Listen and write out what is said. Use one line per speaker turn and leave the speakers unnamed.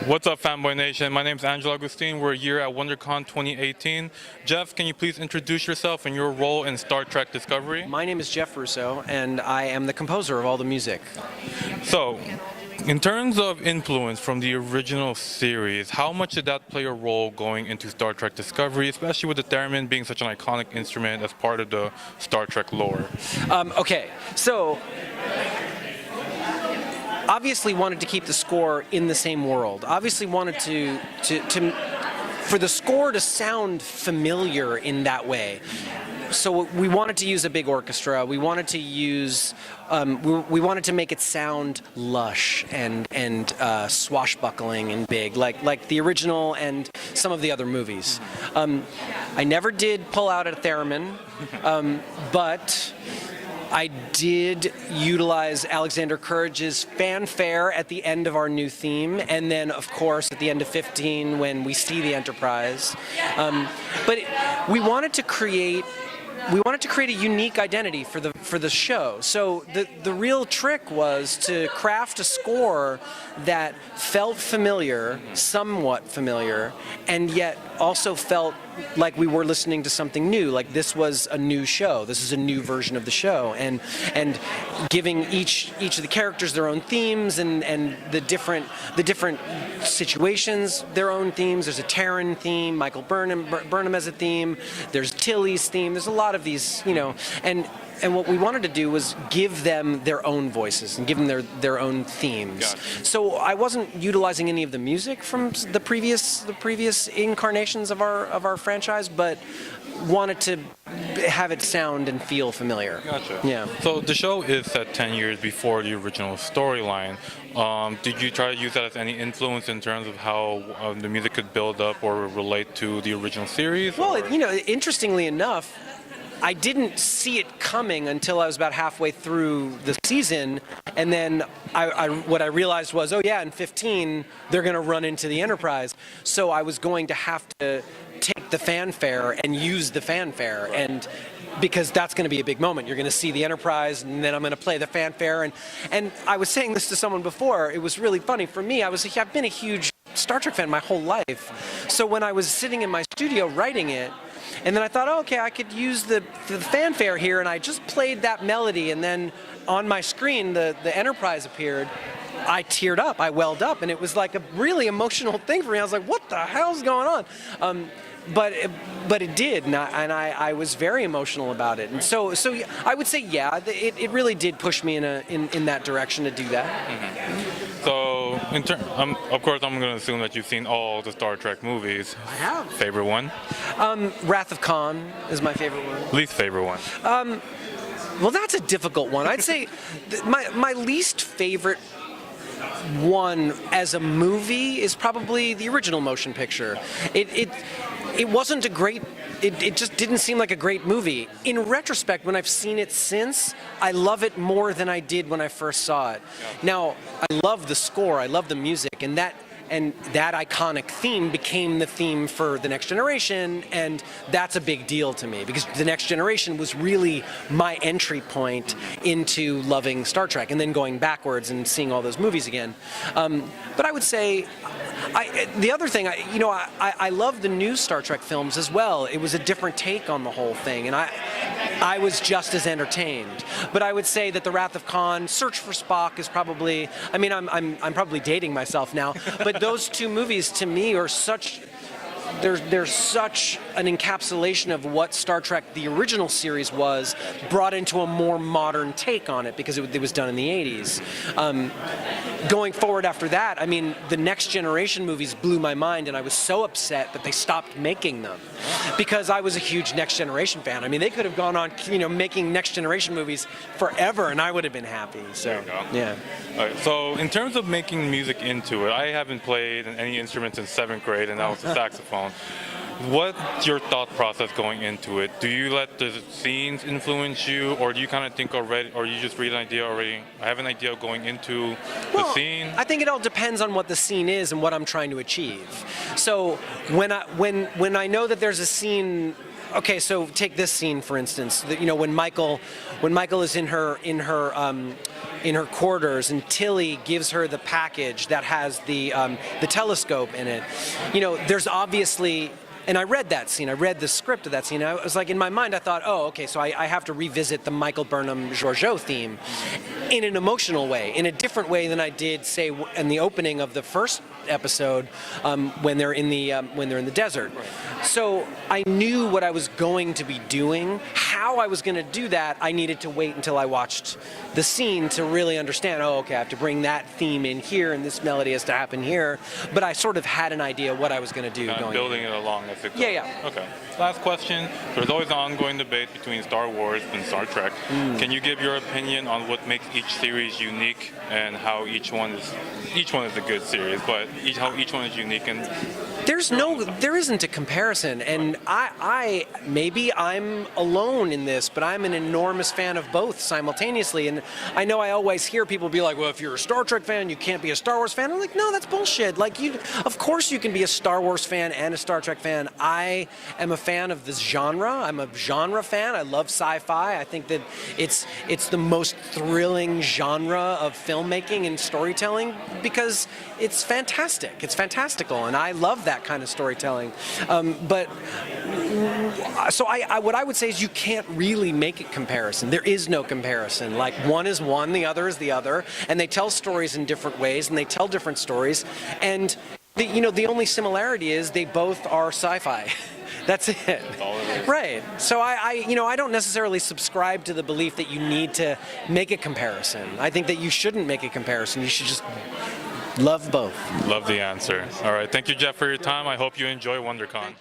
What's up, Fanboy Nation? My name is Angelo Agustin. We're here at WonderCon 2018. Jeff, can you please introduce yourself and your role in Star Trek Discovery?
My name is Jeff Russo, and I am the composer of all the music.
So, in terms of influence from the original series, how much did that play a role going into Star Trek Discovery, especially with the theremin being such an iconic instrument as part of the Star Trek lore?
Okay, so obviously wanted to keep the score in the same world. Obviously wanted to for the score to sound familiar in that way. So we wanted to use a big orchestra. We wanted to use, we wanted to make it sound lush and swashbuckling and big, like the original and some of the other movies. I never did pull out a theremin, but I did utilize Alexander Courage's fanfare at the end of our new theme, and then, of course, at the end of 15 when we see the Enterprise. But we wanted to create a unique identity for the show. So the real trick was to craft a score that felt familiar, somewhat familiar, and yet also felt like we were listening to something new, like this was a new show, this is a new version of the show, and giving each of the characters their own themes and the different situations their own themes. There's a Terran theme, Michael Burnham has a theme, there's Tilly's theme, there's a lot of these, you know, and what we wanted to do was give them their own voices and give them their own themes.
Gotcha.
So I wasn't utilizing any of the music from the previous incarnations of our franchise, but wanted to have it sound and feel familiar.
Gotcha.
Yeah.
So the show is set 10 years before the original storyline. Did you try to use that as any influence in terms of how the music could build up or relate to the original series?
Well, you know, interestingly enough, I didn't see it coming until I was about halfway through the season, and then what I realized was, oh yeah, in 15 they're going to run into the Enterprise, so I was going to have to take the fanfare and use the fanfare, and because that's going to be a big moment. You're going to see the Enterprise, and then I'm going to play the fanfare, and I was saying this to someone before. It was really funny for me. I've been a huge Star Trek fan my whole life, so when I was sitting in my studio writing it, and then I thought, oh, okay, I could use the fanfare here, and I just played that melody, and then on my screen, the Enterprise appeared. I teared up, I welled up, and it was like a really emotional thing for me. I was like, what the hell's going on? But it did, and I was very emotional about it. And so I would say, yeah, it really did push me in that direction to do that.
Mm-hmm. So, of course, I'm going to assume that you've seen all the Star Trek movies.
I have.
Favorite one?
Wrath of Khan is my favorite one.
Least favorite one?
Well, that's a difficult one. I'd say my least favorite one as a movie is probably the original motion picture. It wasn't a great. It just didn't seem like a great movie. In retrospect, when I've seen it since, I love it more than I did when I first saw it. Now, I love the score, I love the music, and that iconic theme became the theme for The Next Generation, and that's a big deal to me because The Next Generation was really my entry point into loving Star Trek and then going backwards and seeing all those movies again. But I would say, the other thing, I love the new Star Trek films as well. It was a different take on the whole thing, and I was just as entertained. But I would say that the Wrath of Khan, Search for Spock is probably, I mean, I'm probably dating myself now, but those two movies to me are such, they're such an encapsulation of what Star Trek the original series was, brought into a more modern take on it because it was done in the 80s. Going forward after that, I mean, the Next Generation movies blew my mind, and I was so upset that they stopped making them because I was a huge Next Generation fan. I mean, they could have gone on, making Next Generation movies forever, and I would have been happy. So,
there you go.
Yeah.
All right, so in terms of making music into it, I haven't played any instruments in 7th grade, and that was the saxophone. What's your thought process going into it? Do you let the scenes influence you, or do you kind of think already, or you just read an idea already? I have an idea going into the scene.
I think it all depends on what the scene is and what I'm trying to achieve. So when I know that there's a scene okay, so take this scene for instance. You know, when Michael is in her quarters and Tilly gives her the package that has the telescope in it. You know, there's obviously. And I read that scene. I read the script of that scene. I was like, in my mind, I thought, oh, okay, so I have to revisit the Michael Burnham-Giorgio theme in an emotional way, in a different way than I did, say, in the opening of the first episode when they're in the desert. So I knew what I was going to be doing. How I was going to do that, I needed to wait until I watched the scene to really understand. Oh, okay, I have to bring that theme in here, and this melody has to happen here. But I sort of had an idea what I was going to do.
Building it along.
Yeah.
Okay. Last question. There's always an ongoing debate between Star Wars and Star Trek. Can you give your opinion on what makes each series unique and how each one is a good series, but how each one is unique? And
there isn't a comparison, and I maybe I'm alone in this, but I'm an enormous fan of both simultaneously. And I know I always hear people be like, well, if you're a Star Trek fan, you can't be a Star Wars fan. I'm like, no, that's bullshit. Like, of course you can be a Star Wars fan and a Star Trek fan. I am a fan of this genre. I'm a genre fan. I love sci-fi. I think that it's the most thrilling genre of filmmaking and storytelling because it's fantastic. It's fantastical, and I love that kind of storytelling. What I would say is you can't really make a comparison. There is no comparison. Like, one is one, the other is the other, and they tell stories in different ways, and they tell different stories, and the only similarity is they both are sci-fi. That's it.
That's all it is.
Right. So I don't necessarily subscribe to the belief that you need to make a comparison. I think that you shouldn't make a comparison. You should just love both.
Love the answer. All right. Thank you, Jeff, for your time. I hope you enjoy WonderCon.